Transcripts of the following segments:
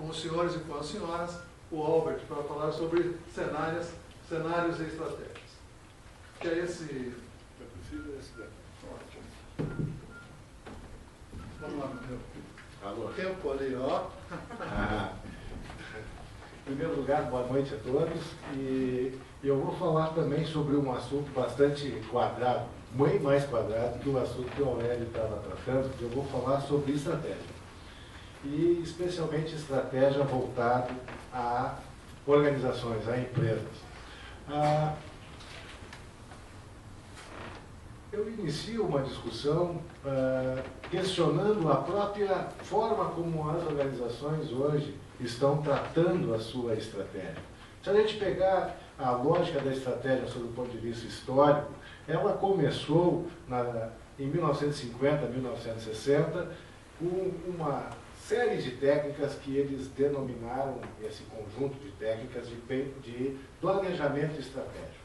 com os senhores e com as senhoras, o Albert, para falar sobre cenários e estratégias. Que é esse... É possível esse daqui? Ótimo. Vamos lá, meu Alô. tempo ali, ó. Em primeiro lugar, boa noite a todos. E eu vou falar também sobre um assunto bastante quadrado, bem mais quadrado que o assunto que o Aurélio estava tratando, que eu vou falar sobre estratégia. E especialmente estratégia voltada a organizações, a empresas. Eu inicio uma discussão questionando a própria forma como as organizações hoje estão tratando a sua estratégia. Se a gente pegar a lógica da estratégia sob o ponto de vista histórico, ela começou em 1950, 1960, com uma série de técnicas que eles denominaram, esse conjunto de técnicas, de planejamento estratégico.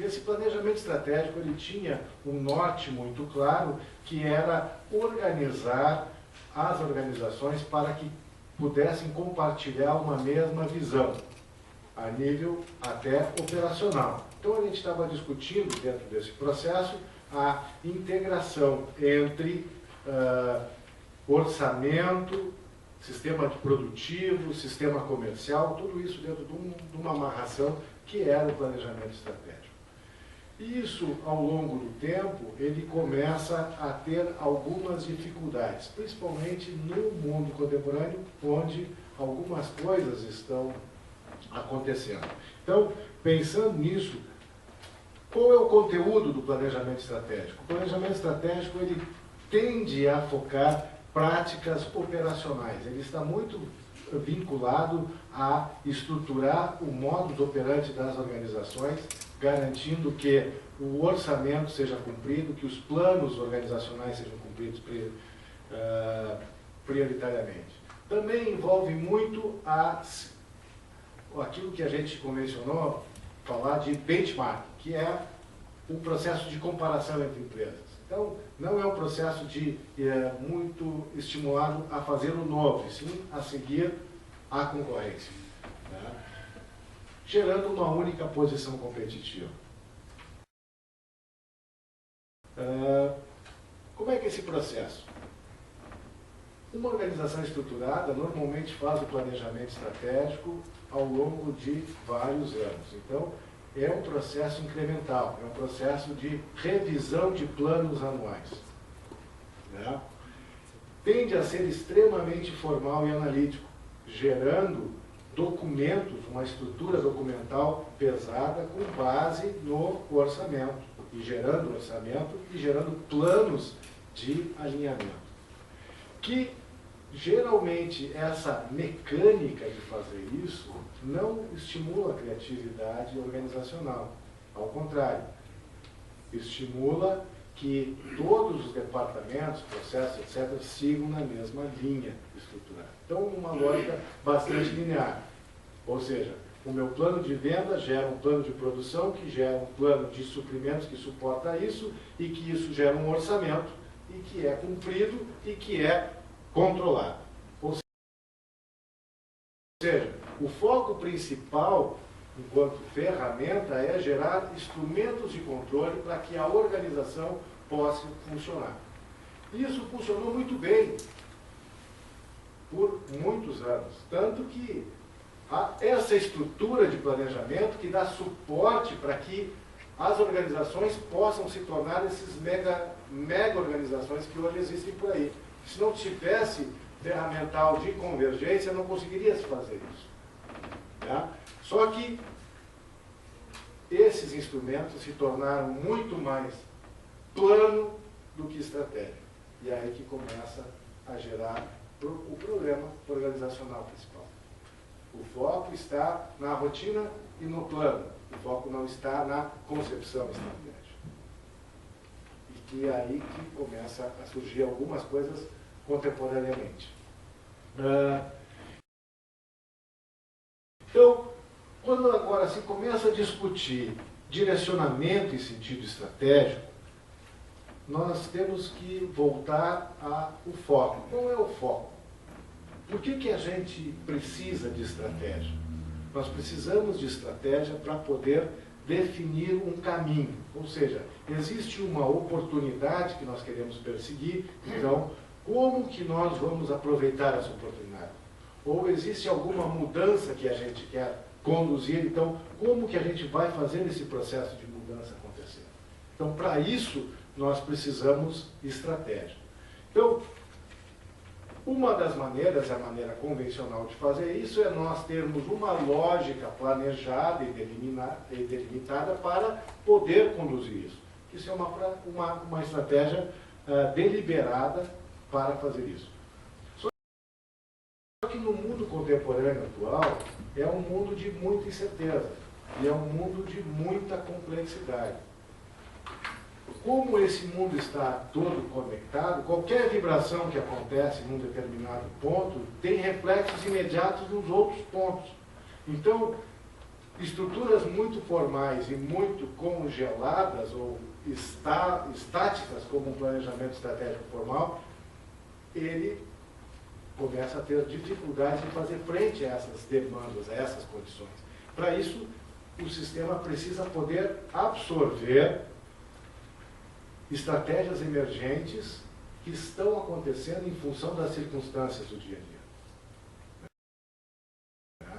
Esse planejamento estratégico ele tinha um norte muito claro, que era organizar as organizações para que pudessem compartilhar uma mesma visão, a nível até operacional. Então a gente estava discutindo dentro desse processo a integração entre orçamento, sistema produtivo, sistema comercial, tudo isso dentro de uma amarração que era o planejamento estratégico. Isso, ao longo do tempo, ele começa a ter algumas dificuldades, principalmente no mundo contemporâneo, onde algumas coisas estão acontecendo. Então, pensando nisso, qual é o conteúdo do planejamento estratégico? O planejamento estratégico ele tende a focar práticas operacionais. Ele está muito vinculado a estruturar o modus operandi das organizações, garantindo que o orçamento seja cumprido, que os planos organizacionais sejam cumpridos prioritariamente. Também envolve muito aquilo que a gente convencionou falar de benchmark, que é o processo de comparação entre empresas. Então, não é um processo muito estimulado a fazer o novo, e sim a seguir a concorrência, né? Gerando uma única posição competitiva. Como é que é esse processo? Uma organização estruturada normalmente faz o planejamento estratégico ao longo de vários anos. Então, é um processo incremental, é um processo de revisão de planos anuais, né? Tende a ser extremamente formal e analítico, gerando documentos, uma estrutura documental pesada com base no orçamento, e gerando orçamento e gerando planos de alinhamento. Que geralmente essa mecânica de fazer isso não estimula a criatividade organizacional. Ao contrário, estimula que todos os departamentos, processos, etc., sigam na mesma linha estruturada. Então, uma lógica bastante linear. Ou seja, o meu plano de venda gera um plano de produção, que gera um plano de suprimentos que suporta isso, e que isso gera um orçamento, e que é cumprido e que é controlado. Ou seja, o foco principal, enquanto ferramenta, é gerar instrumentos de controle para que a organização possa funcionar. Isso funcionou muito bem por muitos anos, tanto que essa estrutura de planejamento que dá suporte para que as organizações possam se tornar esses mega organizações que hoje existem por aí. Se não tivesse ferramental de convergência, não conseguiria se fazer isso. Tá? Só que esses instrumentos se tornaram muito mais plano do que estratégia. E é aí que começa a gerar o problema organizacional principal. O foco está na rotina e no plano. O foco não está na concepção estratégica. E que é aí que começa a surgir algumas coisas contemporaneamente. Então, quando agora se começa a discutir direcionamento em sentido estratégico, nós temos que voltar ao foco. Qual é o foco? Por que a gente precisa de estratégia? Nós precisamos de estratégia para poder definir um caminho. Ou seja, existe uma oportunidade que nós queremos perseguir, então, como que nós vamos aproveitar essa oportunidade? Ou existe alguma mudança que a gente quer conduzir, então, como que a gente vai fazer esse processo de mudança acontecer? Então, para isso, nós precisamos de estratégia. Então, uma das maneiras, a maneira convencional de fazer isso, é nós termos uma lógica planejada e delimitada para poder conduzir isso. Isso é uma estratégia deliberada para fazer isso. Só que no mundo contemporâneo atual, é um mundo de muita incerteza e é um mundo de muita complexidade. Como esse mundo está todo conectado, qualquer vibração que acontece num determinado ponto tem reflexos imediatos nos outros pontos. Então, estruturas muito formais e muito congeladas ou estáticas, como um planejamento estratégico formal, ele começa a ter dificuldade de fazer frente a essas demandas, a essas condições. Para isso, o sistema precisa poder absorver estratégias emergentes que estão acontecendo em função das circunstâncias do dia a dia.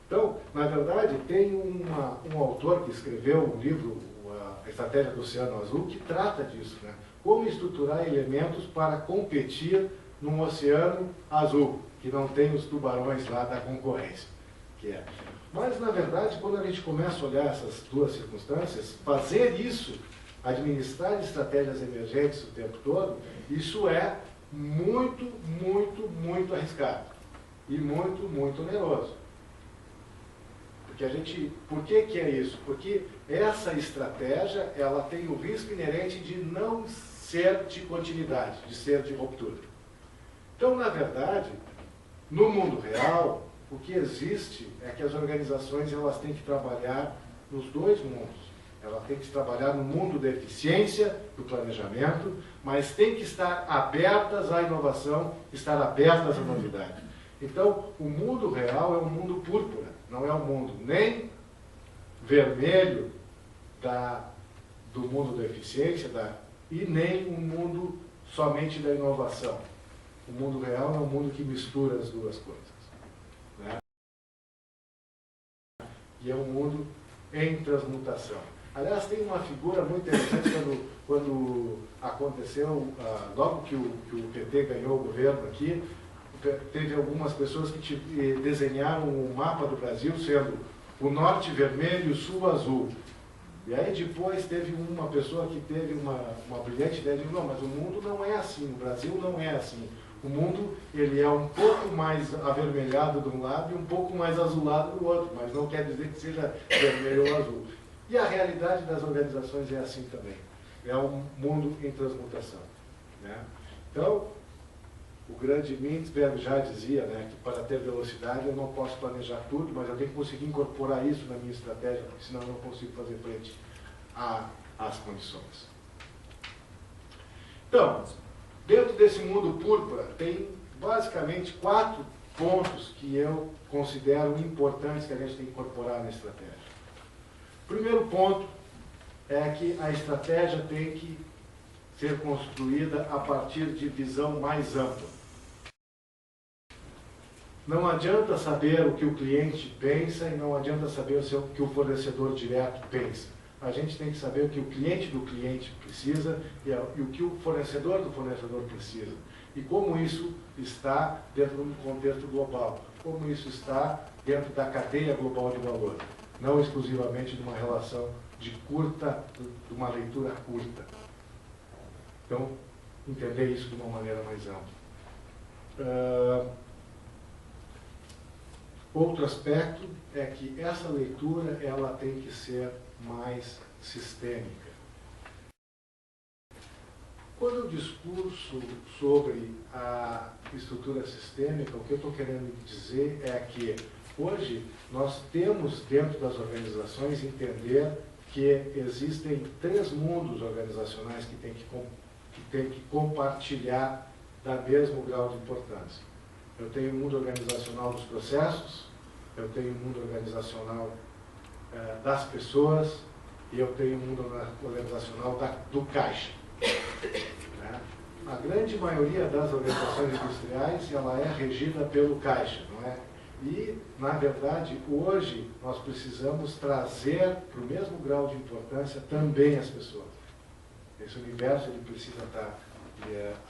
Então, na verdade, tem um autor que escreveu um livro, A Estratégia do Oceano Azul, que trata disso, né? Como estruturar elementos para competir num oceano azul, que não tem os tubarões lá da concorrência. Mas, na verdade, quando a gente começa a olhar essas duas circunstâncias, fazer isso, administrar estratégias emergentes o tempo todo, isso é muito, muito, muito arriscado e muito, muito oneroso. Por que é isso? Porque essa estratégia, ela tem o risco inerente de não ser de continuidade, de ser de ruptura. Então, na verdade, no mundo real, o que existe é que as organizações elas têm que trabalhar nos dois mundos. Ela tem que trabalhar no mundo da eficiência, do planejamento, mas tem que estar abertas à inovação, estar abertas à novidade. Então, o mundo real é um mundo púrpura, não é um mundo nem vermelho do mundo da eficiência e nem um mundo somente da inovação. O mundo real é um mundo que mistura as duas coisas, né? E é um mundo em transmutação. Aliás, tem uma figura muito interessante quando aconteceu, logo que o PT ganhou o governo aqui, teve algumas pessoas que desenharam um mapa do Brasil sendo o norte vermelho e o sul azul. E aí depois teve uma pessoa que teve uma brilhante ideia de não, mas o mundo não é assim, o Brasil não é assim. O mundo ele é um pouco mais avermelhado de um lado e um pouco mais azulado do outro, mas não quer dizer que seja vermelho ou azul. E a realidade das organizações é assim também. É um mundo em transmutação, né? Então, o grande Mintzberg já dizia, né, que para ter velocidade eu não posso planejar tudo, mas eu tenho que conseguir incorporar isso na minha estratégia, porque senão eu não consigo fazer frente às condições. Então, dentro desse mundo púrpura, tem basicamente 4 pontos que eu considero importantes que a gente tem que incorporar na estratégia. O primeiro ponto é que a estratégia tem que ser construída a partir de visão mais ampla. Não adianta saber o que o cliente pensa e não adianta saber o que o fornecedor direto pensa. A gente tem que saber o que o cliente do cliente precisa e o que o fornecedor do fornecedor precisa. E como isso está dentro de um contexto global. Como isso está dentro da cadeia global de valor. Não exclusivamente de uma relação de uma leitura curta. Então, entender isso de uma maneira mais ampla. Outro aspecto é que essa leitura ela tem que ser mais sistêmica. Quando eu discurso sobre a estrutura sistêmica, o que eu estou querendo dizer é que hoje nós temos dentro das organizações entender que existem 3 mundos organizacionais que têm que compartilhar da mesmo grau de importância. Eu tenho o mundo organizacional dos processos, eu tenho o mundo organizacional das pessoas e eu tenho o mundo organizacional do caixa. Né? A grande maioria das organizações industriais ela é regida pelo caixa, não é? E, na verdade, hoje nós precisamos trazer para o mesmo grau de importância também as pessoas. Esse universo ele precisa estar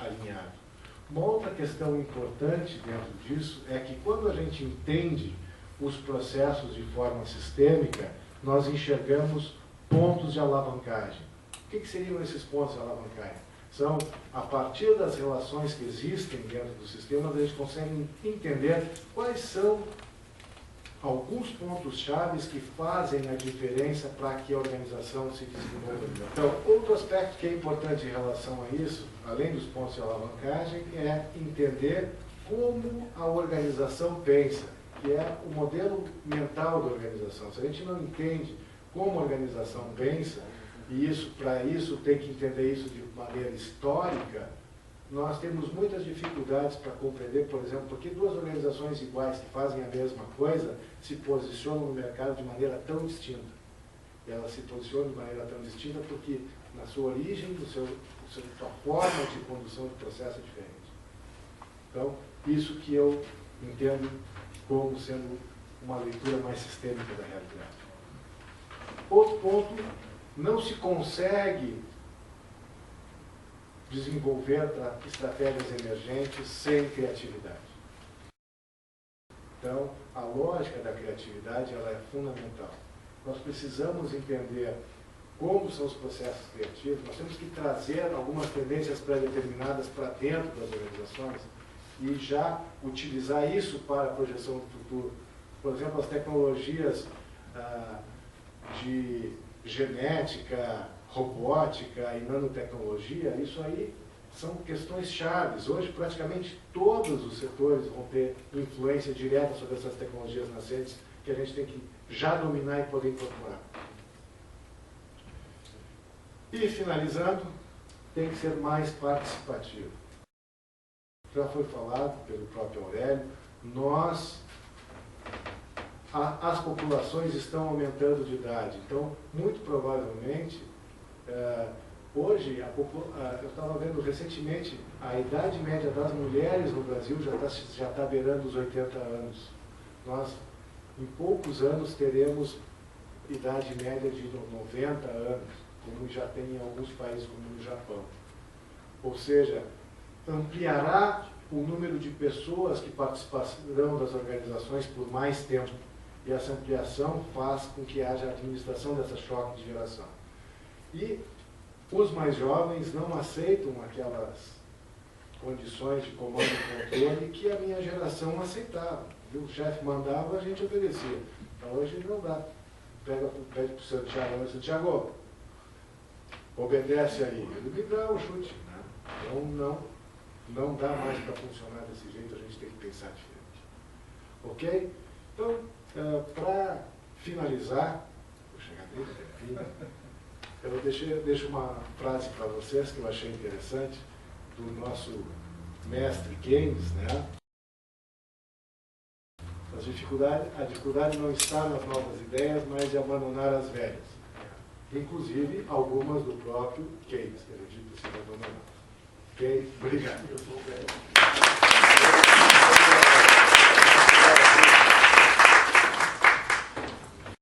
alinhado. Uma outra questão importante dentro disso é que quando a gente entende os processos de forma sistêmica, nós enxergamos pontos de alavancagem. O que seriam esses pontos de alavancagem? São, a partir das relações que existem dentro do sistema, a gente consegue entender quais são alguns pontos chaves que fazem a diferença para que a organização se desenvolva. Então, outro aspecto que é importante em relação a isso, além dos pontos de alavancagem, é entender como a organização pensa, que é o modelo mental da organização. Se a gente não entende como a organização pensa, e para isso tem que entender isso de maneira histórica, nós temos muitas dificuldades para compreender, por exemplo, por que duas organizações iguais que fazem a mesma coisa se posicionam no mercado de maneira tão distinta. E elas se posicionam de maneira tão distinta porque na sua origem, sua forma de condução de processo é diferente. Então, isso que eu entendo como sendo uma leitura mais sistêmica da realidade. Outro ponto, não se consegue desenvolver estratégias emergentes sem criatividade. Então, a lógica da criatividade ela é fundamental. Nós precisamos entender como são os processos criativos, nós temos que trazer algumas tendências pré-determinadas para dentro das organizações e já utilizar isso para a projeção do futuro. Por exemplo, as tecnologias de genética, robótica e nanotecnologia, isso aí são questões chaves. Hoje, praticamente todos os setores vão ter influência direta sobre essas tecnologias nascentes que a gente tem que já dominar e poder incorporar. E, finalizando, tem que ser mais participativo. Já foi falado pelo próprio Aurélio, as populações estão aumentando de idade. Então, muito provavelmente, hoje, eu estava vendo recentemente, a idade média das mulheres no Brasil já está beirando os 80 anos. Nós, em poucos anos, teremos idade média de 90 anos, como já tem em alguns países, como no Japão. Ou seja, ampliará o número de pessoas que participarão das organizações por mais tempo. E essa ampliação faz com que haja a administração dessa choque de geração. E os mais jovens não aceitam aquelas condições de comando e controle que a minha geração aceitava. O chefe mandava, a gente obedecia. Então hoje não dá. Pede para o Santiago, Santiago, obedece aí. Ele me dá um chute. Né? Então não dá mais para funcionar desse jeito, a gente tem que pensar diferente. Ok? Então, para finalizar, vou chegar bem, eu deixo uma frase para vocês que eu achei interessante, do nosso mestre Keynes, né? A dificuldade não está nas novas ideias, mas de abandonar as velhas. Inclusive, algumas do próprio Keynes, que ele disse para abandonar. Ok? Obrigado.